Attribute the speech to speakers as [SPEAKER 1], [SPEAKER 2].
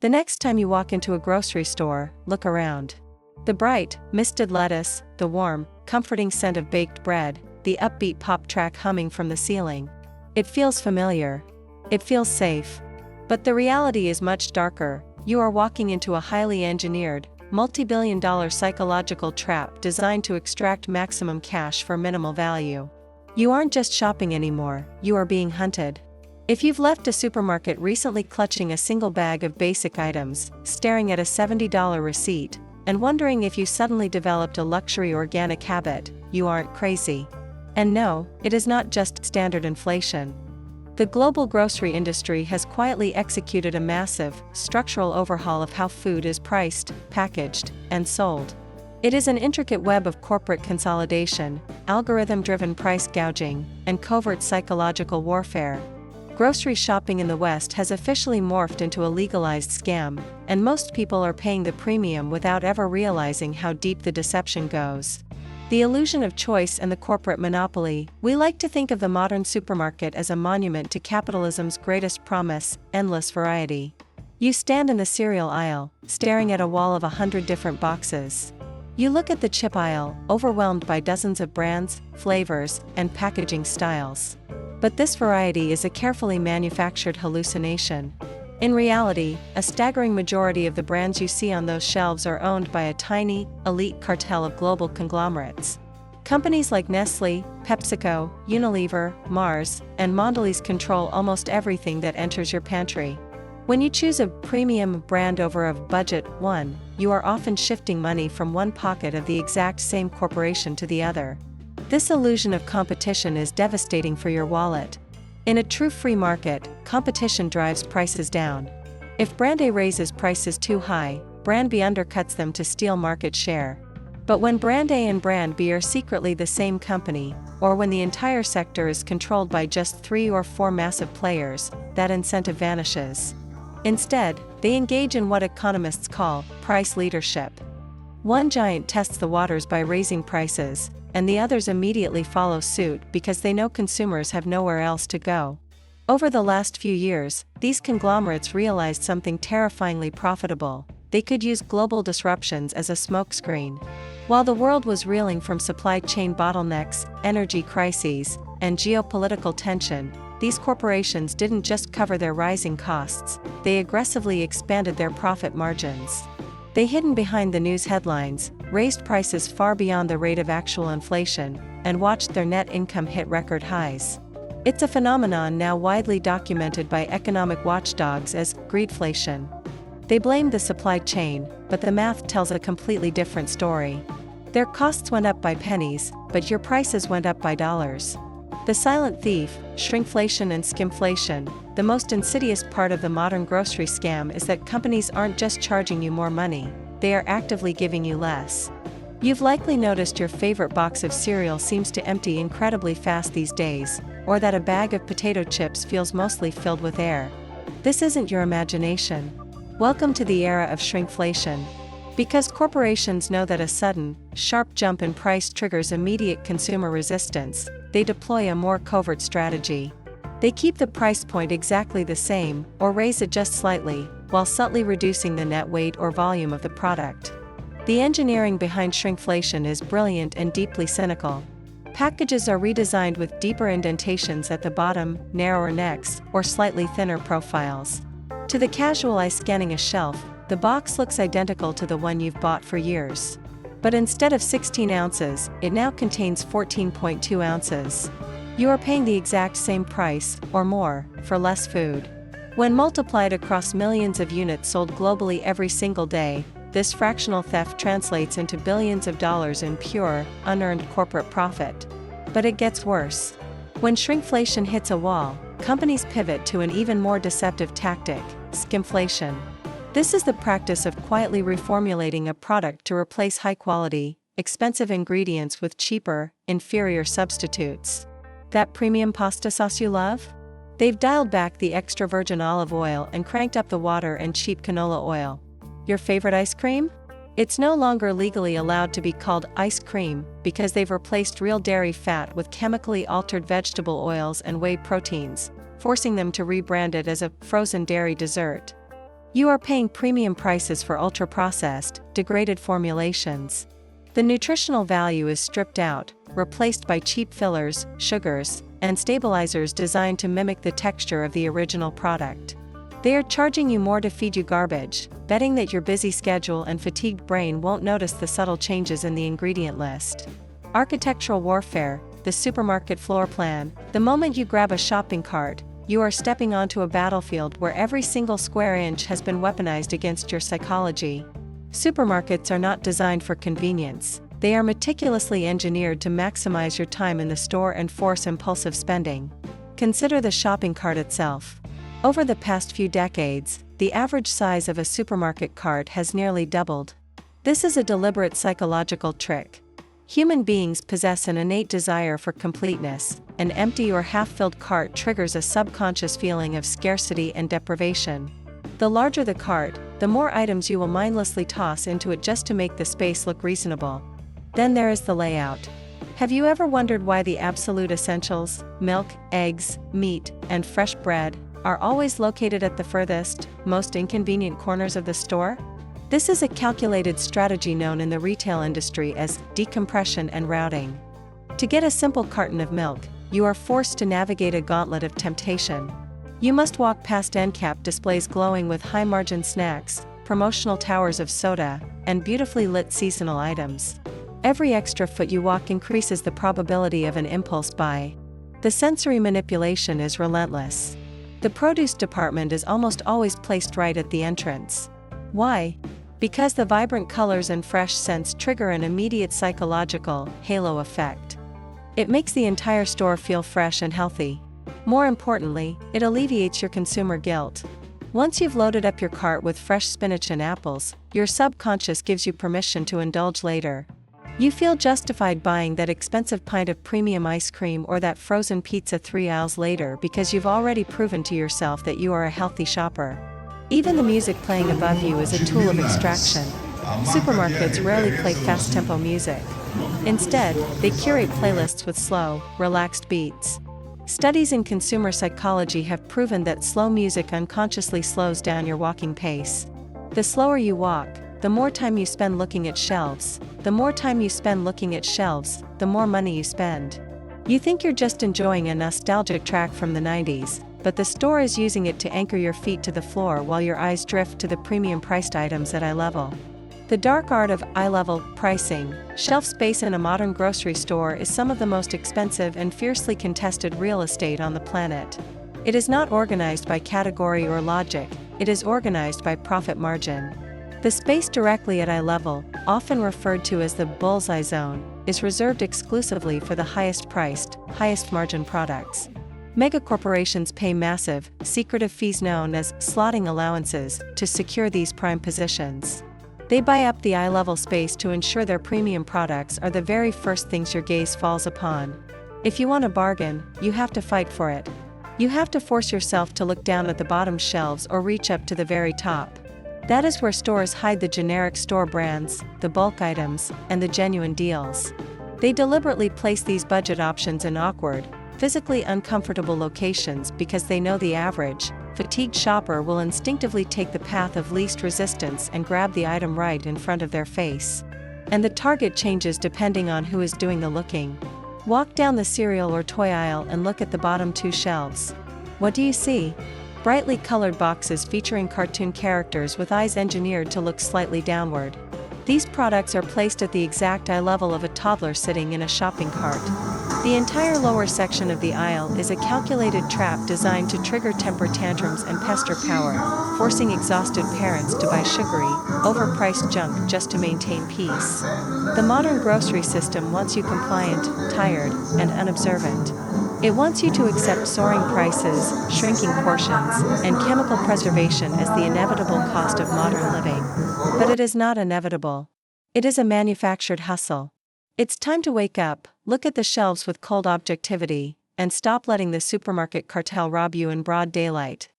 [SPEAKER 1] The next time you walk into a grocery store, look around. The bright, misted lettuce, the warm, comforting scent of baked bread, the upbeat pop track humming from the ceiling. It feels familiar. It feels safe. But the reality is much darker. You are walking into a highly engineered, multi-billion-dollar psychological trap designed to extract maximum cash for minimal value. You aren't just shopping anymore, you are being hunted. If you've left a supermarket recently clutching a single bag of basic items, staring at a $70 receipt, and wondering if you suddenly developed a luxury organic habit, you aren't crazy. And no, it is not just standard inflation. The global grocery industry has quietly executed a massive, structural overhaul of how food is priced, packaged, and sold. It is an intricate web of corporate consolidation, algorithm-driven price gouging, and covert psychological warfare. Grocery shopping in the West has officially morphed into a legalized scam, and most people are paying the premium without ever realizing how deep the deception goes. The illusion of choice and the corporate monopoly. We like to think of the modern supermarket as a monument to capitalism's greatest promise, endless variety. You stand in the cereal aisle, staring at a wall of 100 different boxes. You look at the chip aisle, overwhelmed by dozens of brands, flavors, and packaging styles. But this variety is a carefully manufactured hallucination. In reality, a staggering majority of the brands you see on those shelves are owned by a tiny, elite cartel of global conglomerates. Companies like Nestle, PepsiCo, Unilever, Mars, and Mondelez control almost everything that enters your pantry. When you choose a premium brand over a budget one, you are often shifting money from one pocket of the exact same corporation to the other. This illusion of competition is devastating for your wallet. In a true free market, competition drives prices down. If brand A raises prices too high, brand B undercuts them to steal market share. But when brand A and brand B are secretly the same company, or when the entire sector is controlled by just 3 or 4 massive players, that incentive vanishes. Instead, they engage in what economists call price leadership. One giant tests the waters by raising prices, and the others immediately follow suit because they know consumers have nowhere else to go. Over the last few years, these conglomerates realized something terrifyingly profitable. They could use global disruptions as a smokescreen. While the world was reeling from supply chain bottlenecks, energy crises, and geopolitical tension, these corporations didn't just cover their rising costs, they aggressively expanded their profit margins. They hid behind the news headlines, raised prices far beyond the rate of actual inflation, and watched their net income hit record highs. It's a phenomenon now widely documented by economic watchdogs as greedflation. They blame the supply chain, but the math tells a completely different story. Their costs went up by pennies, but your prices went up by dollars. The silent thief, shrinkflation and skimflation. The most insidious part of the modern grocery scam is that companies aren't just charging you more money, they are actively giving you less. You've likely noticed your favorite box of cereal seems to empty incredibly fast these days, or that a bag of potato chips feels mostly filled with air. This isn't your imagination. Welcome to the era of shrinkflation. Because corporations know that a sudden, sharp jump in price triggers immediate consumer resistance, they deploy a more covert strategy. They keep the price point exactly the same, or raise it just slightly, while subtly reducing the net weight or volume of the product. The engineering behind shrinkflation is brilliant and deeply cynical. Packages are redesigned with deeper indentations at the bottom, narrower necks, or slightly thinner profiles. To the casual eye scanning a shelf, the box looks identical to the one you've bought for years. But instead of 16 ounces, it now contains 14.2 ounces. You are paying the exact same price, or more, for less food. When multiplied across millions of units sold globally every single day, this fractional theft translates into billions of dollars in pure, unearned corporate profit. But it gets worse. When shrinkflation hits a wall, companies pivot to an even more deceptive tactic, skimflation. This is the practice of quietly reformulating a product to replace high-quality, expensive ingredients with cheaper, inferior substitutes. That premium pasta sauce you love? They've dialed back the extra virgin olive oil and cranked up the water and cheap canola oil. Your favorite ice cream? It's no longer legally allowed to be called ice cream because they've replaced real dairy fat with chemically altered vegetable oils and whey proteins, forcing them to rebrand it as a frozen dairy dessert. You are paying premium prices for ultra-processed, degraded formulations. The nutritional value is stripped out, replaced by cheap fillers, sugars, and stabilizers designed to mimic the texture of the original product. They are charging you more to feed you garbage, betting that your busy schedule and fatigued brain won't notice the subtle changes in the ingredient list. Architectural warfare, the supermarket floor plan. The moment you grab a shopping cart, you are stepping onto a battlefield where every single square inch has been weaponized against your psychology. Supermarkets are not designed for convenience. They are meticulously engineered to maximize your time in the store and force impulsive spending. Consider the shopping cart itself. Over the past few decades, the average size of a supermarket cart has nearly doubled. This is a deliberate psychological trick. Human beings possess an innate desire for completeness. An empty or half-filled cart triggers a subconscious feeling of scarcity and deprivation. The larger the cart, the more items you will mindlessly toss into it just to make the space look reasonable. Then there is the layout. Have you ever wondered why the absolute essentials, milk, eggs, meat, and fresh bread, are always located at the furthest, most inconvenient corners of the store? This is a calculated strategy known in the retail industry as decompression and routing. To get a simple carton of milk, you are forced to navigate a gauntlet of temptation. You must walk past endcap displays glowing with high-margin snacks, promotional towers of soda, and beautifully lit seasonal items. Every extra foot you walk increases the probability of an impulse buy. The sensory manipulation is relentless. The produce department is almost always placed right at the entrance. Why? Because the vibrant colors and fresh scents trigger an immediate psychological halo effect. It makes the entire store feel fresh and healthy. More importantly, it alleviates your consumer guilt. Once you've loaded up your cart with fresh spinach and apples, your subconscious gives you permission to indulge later. You feel justified buying that expensive pint of premium ice cream or that frozen pizza 3 aisles later because you've already proven to yourself that you are a healthy shopper. Even the music playing above you is a tool of extraction. Supermarkets rarely play fast-tempo music. Instead, they curate playlists with slow, relaxed beats. Studies in consumer psychology have proven that slow music unconsciously slows down your walking pace. The slower you walk, the more time you spend looking at shelves. The more time you spend looking at shelves, the more money you spend. You think you're just enjoying a nostalgic track from the 90s, but the store is using it to anchor your feet to the floor while your eyes drift to the premium-priced items at eye level. The dark art of eye-level pricing. Shelf space in a modern grocery store is some of the most expensive and fiercely contested real estate on the planet. It is not organized by category or logic, it is organized by profit margin. The space directly at eye level, often referred to as the bullseye zone, is reserved exclusively for the highest-priced, highest-margin products. Megacorporations pay massive, secretive fees known as slotting allowances to secure these prime positions. They buy up the eye-level space to ensure their premium products are the very first things your gaze falls upon. If you want a bargain, you have to fight for it. You have to force yourself to look down at the bottom shelves or reach up to the very top. That is where stores hide the generic store brands, the bulk items, and the genuine deals. They deliberately place these budget options in awkward, physically uncomfortable locations because they know the average, fatigued shopper will instinctively take the path of least resistance and grab the item right in front of their face. And the target changes depending on who is doing the looking. Walk down the cereal or toy aisle and look at the bottom 2 shelves. What do you see? Brightly colored boxes featuring cartoon characters with eyes engineered to look slightly downward. These products are placed at the exact eye level of a toddler sitting in a shopping cart. The entire lower section of the aisle is a calculated trap designed to trigger temper tantrums and pester power, forcing exhausted parents to buy sugary, overpriced junk just to maintain peace. The modern grocery system wants you compliant, tired, and unobservant. It wants you to accept soaring prices, shrinking portions, and chemical preservation as the inevitable cost of modern living. But it is not inevitable. It is a manufactured hustle. It's time to wake up, look at the shelves with cold objectivity, and stop letting the supermarket cartel rob you in broad daylight.